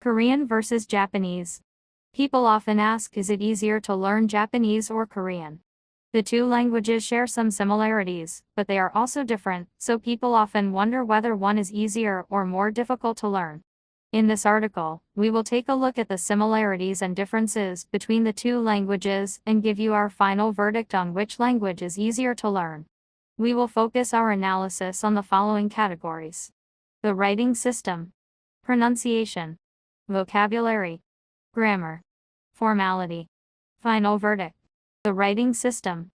Korean versus Japanese. People often ask, is it easier to learn Japanese or Korean? The two languages share some similarities, but they are also different, so people often wonder whether one is easier or more difficult to learn. In this article, we will take a look at the similarities and differences between the two languages and give you our final verdict on which language is easier to learn. We will focus our analysis on the following categories: the writing system, pronunciation, vocabulary, grammar, formality. Final verdict. The writing system.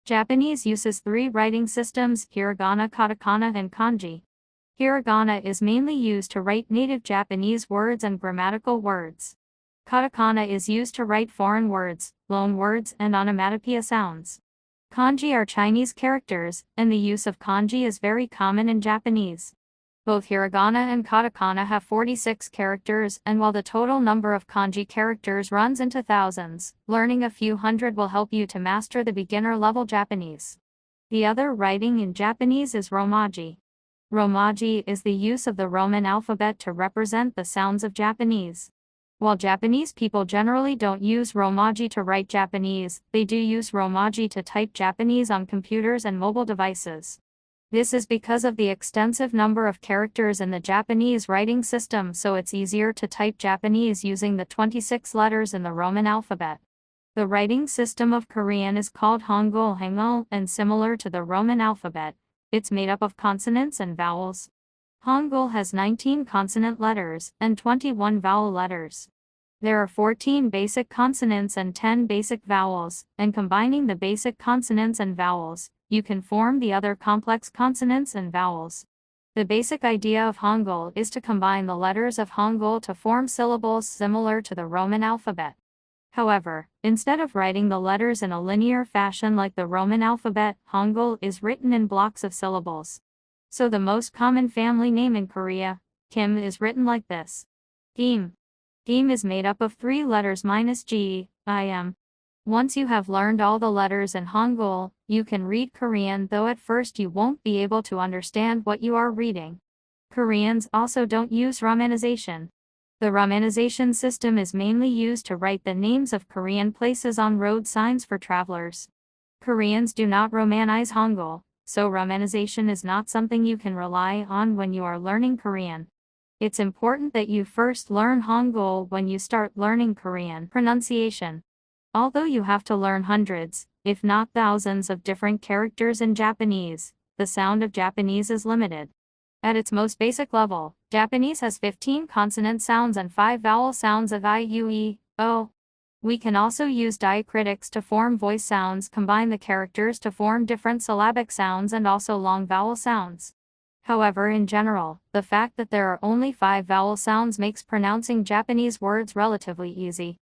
Japanese uses three writing systems: hiragana, katakana, and kanji. Hiragana is mainly used to write native Japanese words and grammatical words. Katakana is used to write foreign words, loan words, and onomatopoeia sounds. Kanji are Chinese characters, and the use of kanji is very common in Japanese. Both hiragana and katakana have 46 characters, and while the total number of kanji characters runs into thousands, learning a few hundred will help you to master the beginner-level Japanese. The other writing in Japanese is romaji. Romaji is the use of the Roman alphabet to represent the sounds of Japanese. While Japanese people generally don't use romaji to write Japanese, they do use romaji to type Japanese on computers and mobile devices. This is because of the extensive number of characters in the Japanese writing system, so it's easier to type Japanese using the 26 letters in the Roman alphabet. The writing system of Korean is called Hangul Hangul, and similar to the Roman alphabet, it's made up of consonants and vowels. Hangul has 19 consonant letters and 21 vowel letters. There are 14 basic consonants and 10 basic vowels, and combining the basic consonants and vowels, you can form the other complex consonants and vowels. The basic idea of Hangul is to combine the letters of Hangul to form syllables similar to the Roman alphabet. However, instead of writing the letters in a linear fashion like the Roman alphabet, Hangul is written in blocks of syllables. So the most common family name in Korea, Kim, is written like this: Kim. Kim is made up of 3 letters minus G, I-M. Once you have learned all the letters in Hangul, you can read Korean, though at first you won't be able to understand what you are reading. Koreans also don't use romanization. The romanization system is mainly used to write the names of Korean places on road signs for travelers. Koreans do not romanize Hangul, so romanization is not something you can rely on when you are learning Korean. It's important that you first learn Hangul when you start learning Korean. Pronunciation. Although you have to learn hundreds, if not thousands of different characters in Japanese, the sound of Japanese is limited. At its most basic level, Japanese has 15 consonant sounds and 5 vowel sounds of I, U, E, O. We can also use diacritics to form voice sounds, combine the characters to form different syllabic sounds, and also long vowel sounds. However, in general, the fact that there are only 5 vowel sounds makes pronouncing Japanese words relatively easy.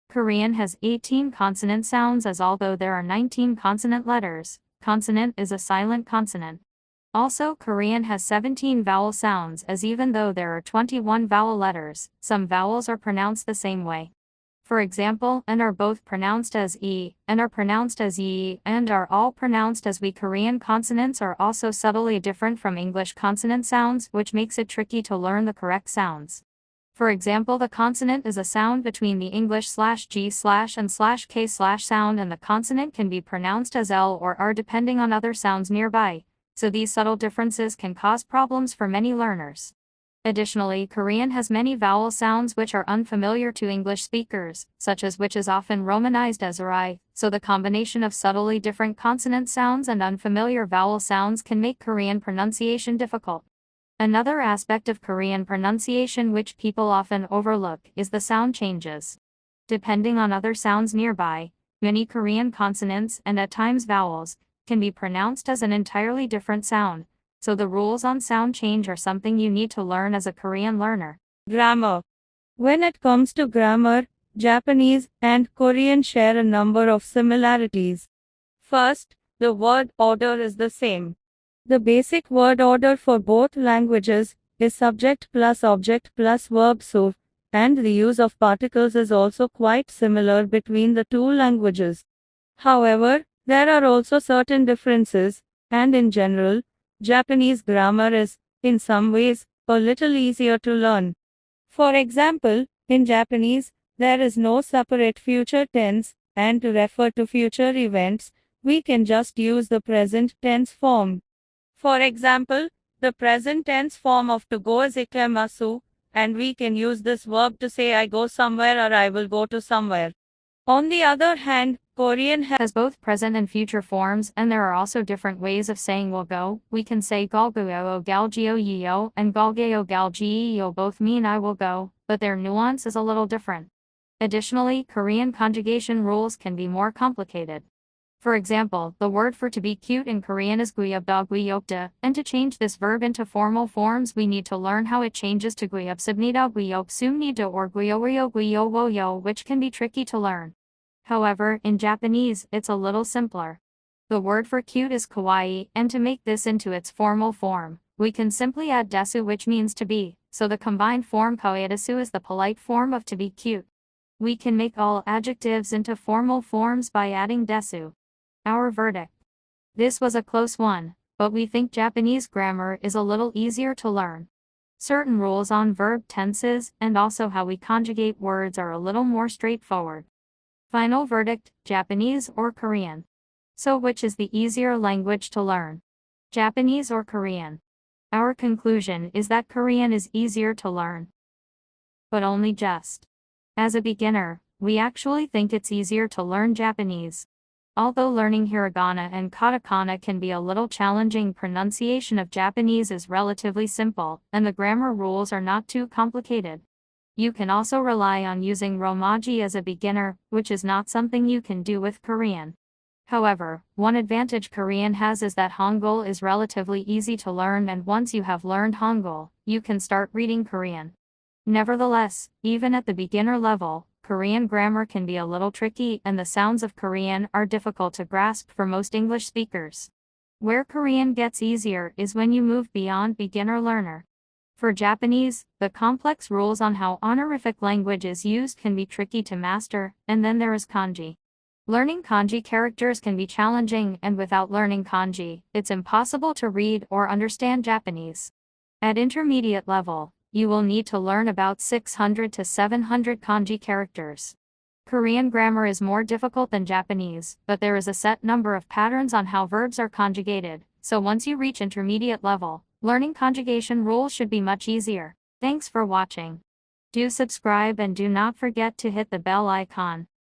Korean has 18 consonant sounds, as although there are 19 consonant letters, consonant is a silent consonant. Also, Korean has 17 vowel sounds, as even though there are 21 vowel letters, some vowels are pronounced the same way. For example, and are both pronounced as E, and are pronounced as E, and are all pronounced as we. Korean consonants are also subtly different from English consonant sounds, which makes it tricky to learn the correct sounds. For example, the consonant is a sound between the English /G/ and /K/ sound, and the consonant can be pronounced as L or R depending on other sounds nearby, so these subtle differences can cause problems for many learners. Additionally, Korean has many vowel sounds which are unfamiliar to English speakers, such as which is often romanized as RI, so the combination of subtly different consonant sounds and unfamiliar vowel sounds can make Korean pronunciation difficult. Another aspect of Korean pronunciation which people often overlook is the sound changes. Depending on other sounds nearby, many Korean consonants, and at times vowels, can be pronounced as an entirely different sound, so the rules on sound change are something you need to learn as a Korean learner. Grammar. When it comes to grammar, Japanese and Korean share a number of similarities. First, the word order is the same. The basic word order for both languages is subject plus object plus verb so, and the use of particles is also quite similar between the two languages. However, there are also certain differences, and in general, Japanese grammar is, in some ways, a little easier to learn. For example, In Japanese, there is no separate future tense, and to refer to future events, we can just use the present tense form. For example, the present tense form of to go is ikemasu, and we can use this verb to say I go somewhere or I will go to somewhere. On the other hand, Korean has Has both present and future forms, and there are also different ways of saying will go. We can say galguyo galgio yeo and galgeo galgio both mean I will go, but their nuance is a little different. Additionally, Korean conjugation rules can be more complicated. For example, the word for to be cute in Korean is guyobda guyopda, and to change this verb into formal forms we need to learn how it changes to guyopsubnida guyopsumnida or guyorio guyowoyo, which can be tricky to learn. However, in Japanese, it's a little simpler. The word for cute is kawaii, and to make this into its formal form, we can simply add desu, which means to be, so the combined form kawaii-desu is the polite form of to be cute. We can make all adjectives into formal forms by adding desu. Our verdict. This was a close one, but we think Japanese grammar is a little easier to learn. Certain rules on verb tenses and also how we conjugate words are a little more straightforward. Final verdict, Japanese or Korean? So which is the easier language to learn? Japanese or Korean? Our conclusion is that Korean is easier to learn. But only just. As a beginner, we actually think it's easier to learn Japanese. Although learning hiragana and katakana can be a little challenging, pronunciation of Japanese is relatively simple, and the grammar rules are not too complicated. You can also rely on using Romaji as a beginner, which is not something you can do with Korean. However, one advantage Korean has is that Hangul is relatively easy to learn, and once you have learned Hangul, you can start reading Korean. Nevertheless, even at the beginner level, Korean grammar can be a little tricky, and the sounds of Korean are difficult to grasp for most English speakers. Where Korean gets easier is when you move beyond beginner learner. For Japanese, the complex rules on how honorific language is used can be tricky to master, and then there is kanji. Learning kanji characters can be challenging, and without learning kanji, it's impossible to read or understand Japanese. At intermediate level, you will need to learn about 600 to 700 kanji characters. Korean grammar is more difficult than Japanese, but there is a set number of patterns on how verbs are conjugated, so once you reach intermediate level, learning conjugation rules should be much easier. Thanks for watching. Do subscribe and do not forget to hit the bell icon.